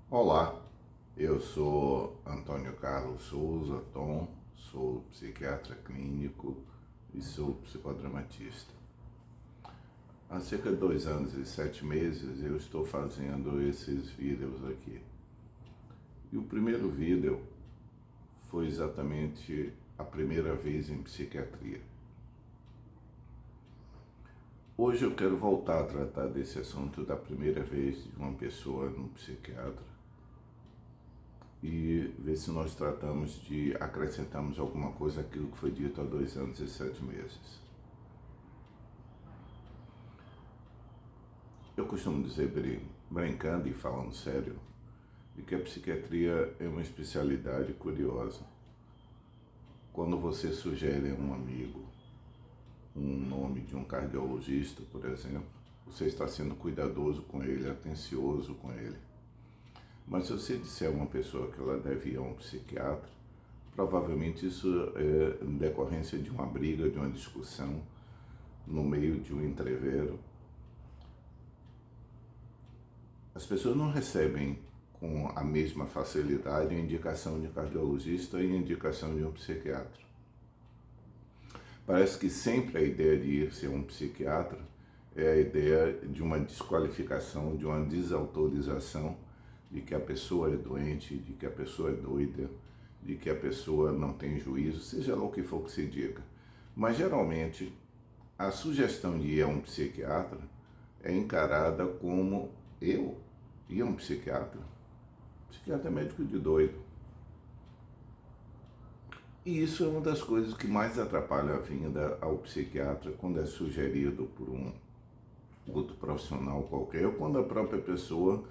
Olá, eu sou Antônio Carlos Souza Tom, sou psiquiatra clínico e sou psicodramatista. Há cerca de 2 anos e 7 meses eu estou fazendo esses vídeos aqui. E o primeiro vídeo foi exatamente a primeira vez em psiquiatria. Hoje eu quero voltar a tratar desse assunto da primeira vez de uma pessoa no psiquiatra e ver se nós acrescentamos alguma coisa àquilo que foi dito há 2 anos e 7 meses. Eu costumo dizer, brincando e falando sério, de que a psiquiatria é uma especialidade curiosa. Quando você sugere a um amigo um nome de um cardiologista, por exemplo, você está sendo cuidadoso com ele, atencioso com ele. Mas se você disser a uma pessoa que ela deve ir a um psiquiatra, provavelmente isso é em decorrência de uma briga, de uma discussão, no meio de um entrevero. As pessoas não recebem com a mesma facilidade a indicação de um cardiologista e a indicação de um psiquiatra. Parece que sempre a ideia de ir ser um psiquiatra é a ideia de uma desqualificação, de uma desautorização de que a pessoa é doente, de que a pessoa é doida, de que a pessoa não tem juízo, seja lá o que for que se diga. Mas geralmente a sugestão de ir a um psiquiatra é encarada como eu ir a um psiquiatra. Psiquiatra é médico de doido. E isso é uma das coisas que mais atrapalha a vinda ao psiquiatra quando é sugerido por um outro profissional qualquer, ou quando a própria pessoa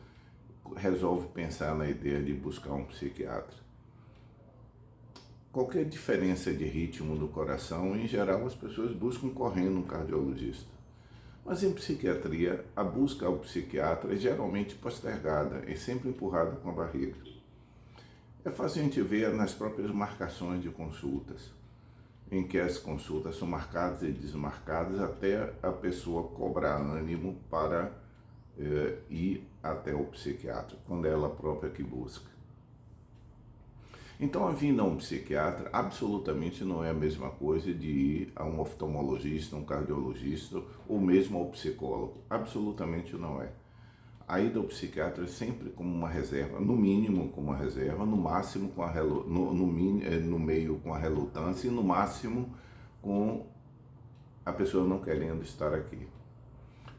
resolve pensar na ideia de buscar um psiquiatra. Qualquer diferença de ritmo do coração, em geral, as pessoas buscam correndo um cardiologista. Mas em psiquiatria, a busca ao psiquiatra é geralmente postergada, é sempre empurrada com a barriga. É fácil a gente ver nas próprias marcações de consultas, em que as consultas são marcadas e desmarcadas até a pessoa cobrar ânimo para ir até o psiquiatra, quando é ela própria que busca. Então a vinda a um psiquiatra absolutamente não é a mesma coisa de ir a um oftalmologista, um cardiologista ou mesmo ao psicólogo. Absolutamente não é. A ida ao psiquiatra é sempre como uma reserva, no mínimo como uma reserva, no máximo com no meio com a relutância e no máximo com a pessoa não querendo estar aqui.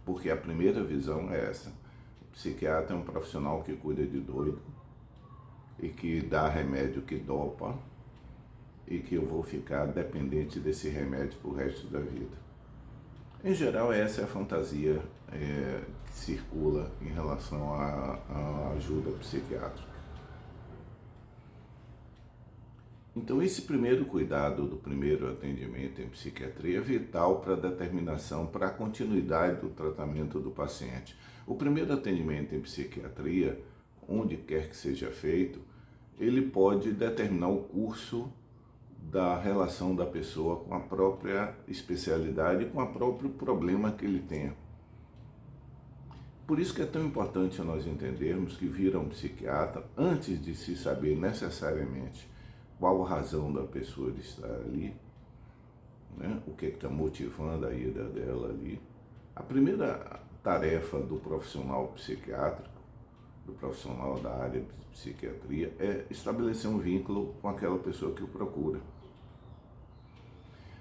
Porque a primeira visão é essa. O psiquiatra é um profissional que cuida de doido e que dá remédio que dopa e que eu vou ficar dependente desse remédio pro resto da vida. Em geral, essa é a fantasia que circula em relação à ajuda psiquiátrica. Então, esse primeiro cuidado do primeiro atendimento em psiquiatria é vital para a determinação, para a continuidade do tratamento do paciente. O primeiro atendimento em psiquiatria, onde quer que seja feito, ele pode determinar o curso da relação da pessoa com a própria especialidade e com o próprio problema que ele tenha. Por isso que é tão importante nós entendermos que vir a um psiquiatra, antes de se saber necessariamente qual a razão da pessoa de estar ali, né? O que está motivando a ida dela ali. A primeira tarefa do profissional psiquiátrico, do profissional da área de psiquiatria, é estabelecer um vínculo com aquela pessoa que o procura.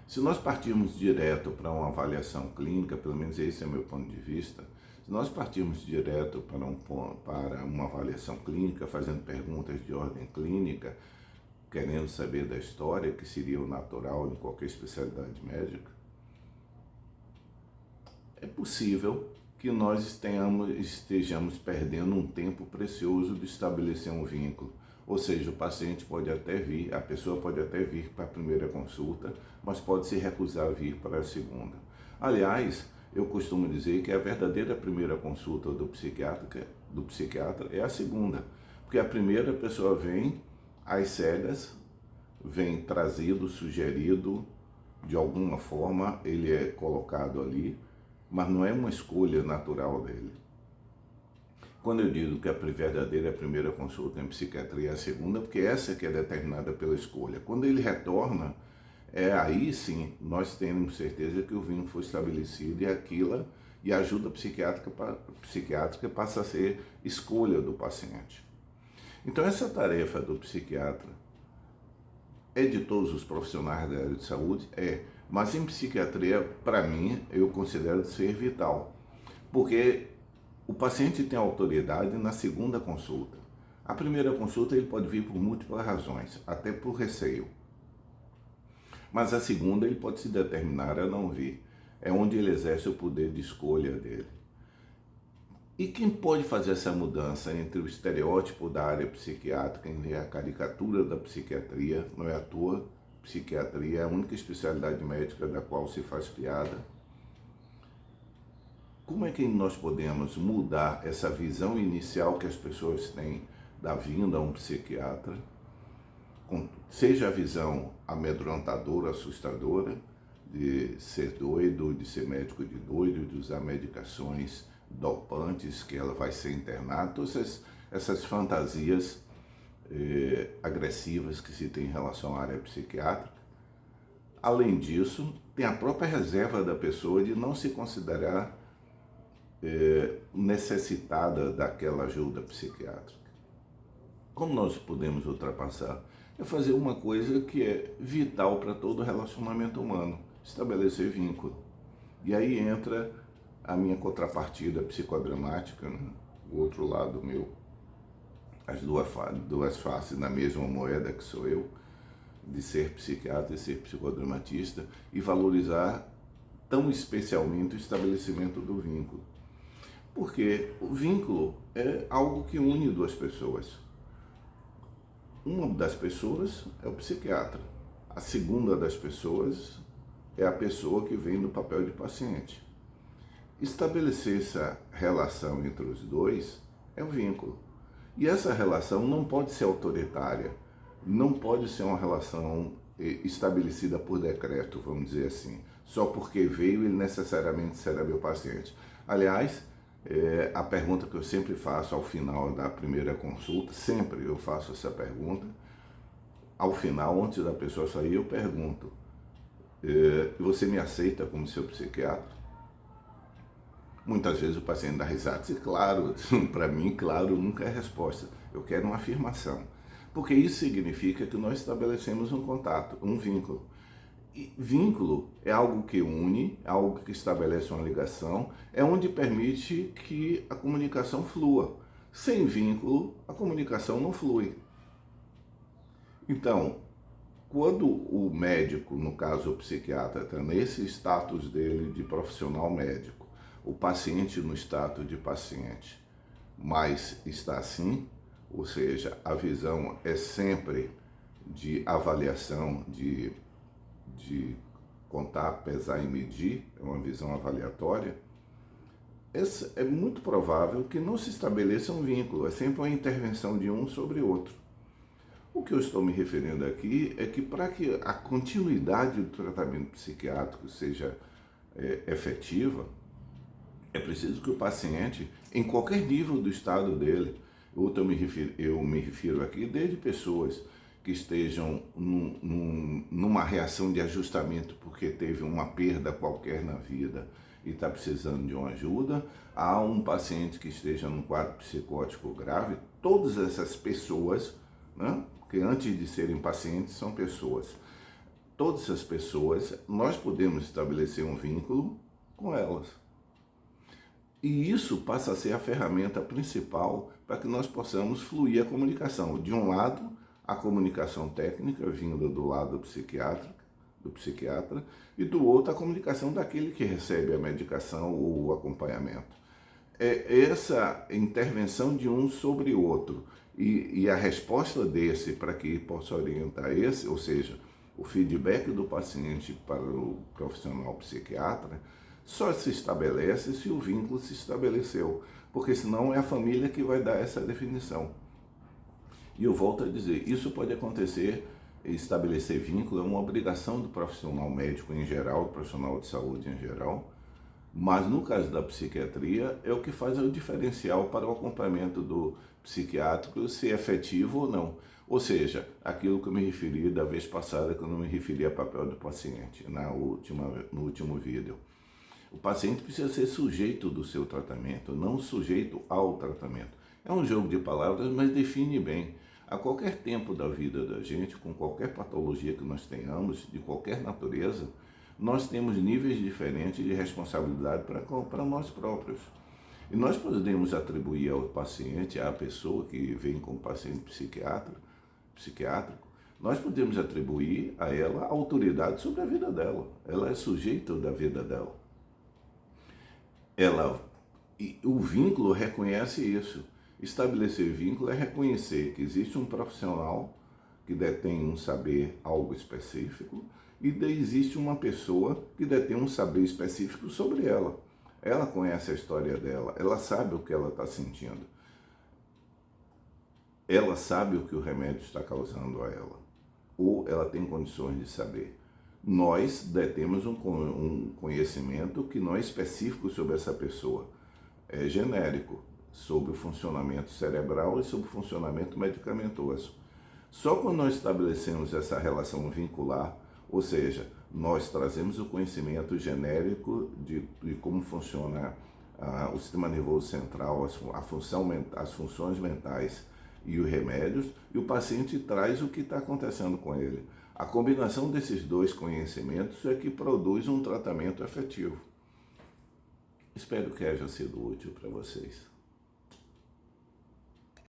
Se nós partirmos direto para uma avaliação clínica, pelo menos esse é o meu ponto de vista, se nós partirmos direto para uma avaliação clínica, fazendo perguntas de ordem clínica, querendo saber da história, que seria o natural em qualquer especialidade médica, é possível que nós estejamos perdendo um tempo precioso de estabelecer um vínculo. Ou seja, o paciente pode até vir, a pessoa pode até vir para a primeira consulta, mas pode se recusar a vir para a segunda. Aliás, eu costumo dizer que a verdadeira primeira consulta do psiquiatra é a segunda, porque a primeira pessoa vem às cegas, vem trazido, sugerido, de alguma forma ele é colocado ali, mas não é uma escolha natural dele. Quando eu digo que a verdadeira primeira consulta em psiquiatria é a segunda, porque essa que é determinada pela escolha. Quando ele retorna, aí sim nós temos certeza que o vínculo foi estabelecido e a ajuda psiquiátrica passa a ser escolha do paciente. Então essa tarefa do psiquiatra é de todos os profissionais da área de saúde? Mas em psiquiatria, para mim, eu considero ser vital, porque o paciente tem autoridade na segunda consulta. A primeira consulta ele pode vir por múltiplas razões, até por receio. Mas a segunda ele pode se determinar a não vir. É onde ele exerce o poder de escolha dele. E quem pode fazer essa mudança entre o estereótipo da área psiquiátrica e a caricatura da psiquiatria? Não é à toa, psiquiatria é a única especialidade médica da qual se faz piada. Como é que nós podemos mudar essa visão inicial que as pessoas têm da vinda a um psiquiatra, seja a visão amedrontadora, assustadora, de ser doido, de ser médico de doido, de usar medicações dopantes, que ela vai ser internada, todas essas fantasias agressivas que se tem em relação à área psiquiátrica. Além disso, tem a própria reserva da pessoa de não se considerar necessitada daquela ajuda psiquiátrica. Como nós podemos ultrapassar? É fazer uma coisa que é vital para todo relacionamento humano, estabelecer vínculo. E aí entra a minha contrapartida psicodramática, né? O outro lado meu, as duas faces na mesma moeda que sou eu, de ser psiquiatra e ser psicodramatista, e valorizar tão especialmente o estabelecimento do vínculo. Porque o vínculo é algo que une duas pessoas. Uma das pessoas é o psiquiatra. A segunda das pessoas é a pessoa que vem no papel de paciente. Estabelecer essa relação entre os dois é o vínculo. E essa relação não pode ser autoritária, não pode ser uma relação estabelecida por decreto, vamos dizer assim. Só porque veio, ele necessariamente será meu paciente. Aliás, a pergunta que eu sempre faço ao final da primeira consulta, sempre eu faço essa pergunta, ao final, antes da pessoa sair, eu pergunto, você me aceita como seu psiquiatra? Muitas vezes o paciente dá risada, e claro, para mim, claro, nunca é resposta, eu quero uma afirmação, porque isso significa que nós estabelecemos um contato, um vínculo. E vínculo é algo que une, é algo que estabelece uma ligação, é onde permite que a comunicação flua. Sem vínculo, a comunicação não flui. Então, quando o médico, no caso o psiquiatra, está nesse status dele de profissional médico, o paciente no status de paciente, mas está assim, ou seja, a visão é sempre de avaliação, de contar, pesar e medir, é uma visão avaliatória, é muito provável que não se estabeleça um vínculo, é sempre uma intervenção de um sobre o outro. O que eu estou me referindo aqui é que para que a continuidade do tratamento psiquiátrico seja efetiva, é preciso que o paciente, em qualquer nível do estado dele, eu me refiro aqui desde pessoas que estejam numa reação de ajustamento porque teve uma perda qualquer na vida e está precisando de uma ajuda, a um paciente que esteja num quadro psicótico grave, todas essas pessoas, né, porque antes de serem pacientes são pessoas, todas essas pessoas, nós podemos estabelecer um vínculo com elas. E isso passa a ser a ferramenta principal para que nós possamos fluir a comunicação. De um lado, a comunicação técnica vinda do lado do psiquiatra, e do outro, a comunicação daquele que recebe a medicação ou o acompanhamento. É essa intervenção de um sobre o outro e a resposta desse para que possa orientar esse, ou seja, o feedback do paciente para o profissional psiquiatra, só se estabelece se o vínculo se estabeleceu, porque senão é a família que vai dar essa definição. E eu volto a dizer, isso pode acontecer, estabelecer vínculo é uma obrigação do profissional médico em geral, do profissional de saúde em geral, Mas no caso da psiquiatria, é o que faz o diferencial para o acompanhamento do psiquiátrico, se é efetivo ou não. Ou seja, aquilo que eu me referi da vez passada, quando eu me referi ao papel do paciente, no último vídeo. O paciente precisa ser sujeito do seu tratamento, não sujeito ao tratamento. É um jogo de palavras, mas define bem. A qualquer tempo da vida da gente, com qualquer patologia que nós tenhamos, de qualquer natureza, nós temos níveis diferentes de responsabilidade para nós próprios. E nós podemos atribuir ao paciente, à pessoa que vem com paciente psiquiátrico, nós podemos atribuir a ela a autoridade sobre a vida dela. Ela é sujeito da vida dela. E o vínculo reconhece isso. Estabelecer vínculo é reconhecer que existe um profissional que detém um saber algo específico e existe uma pessoa que detém um saber específico sobre ela. Ela conhece a história dela, ela sabe o que ela está sentindo. Ela sabe o que o remédio está causando a ela. Ou ela tem condições de saber. Nós detemos um conhecimento que não é específico sobre essa pessoa. É genérico, sobre o funcionamento cerebral e sobre o funcionamento medicamentoso. Só quando nós estabelecemos essa relação vincular, ou seja, nós trazemos o conhecimento genérico de como funciona o sistema nervoso central, as funções mentais e os remédios, e o paciente traz o que está acontecendo com ele. A combinação desses dois conhecimentos é que produz um tratamento efetivo. Espero que haja sido útil para vocês.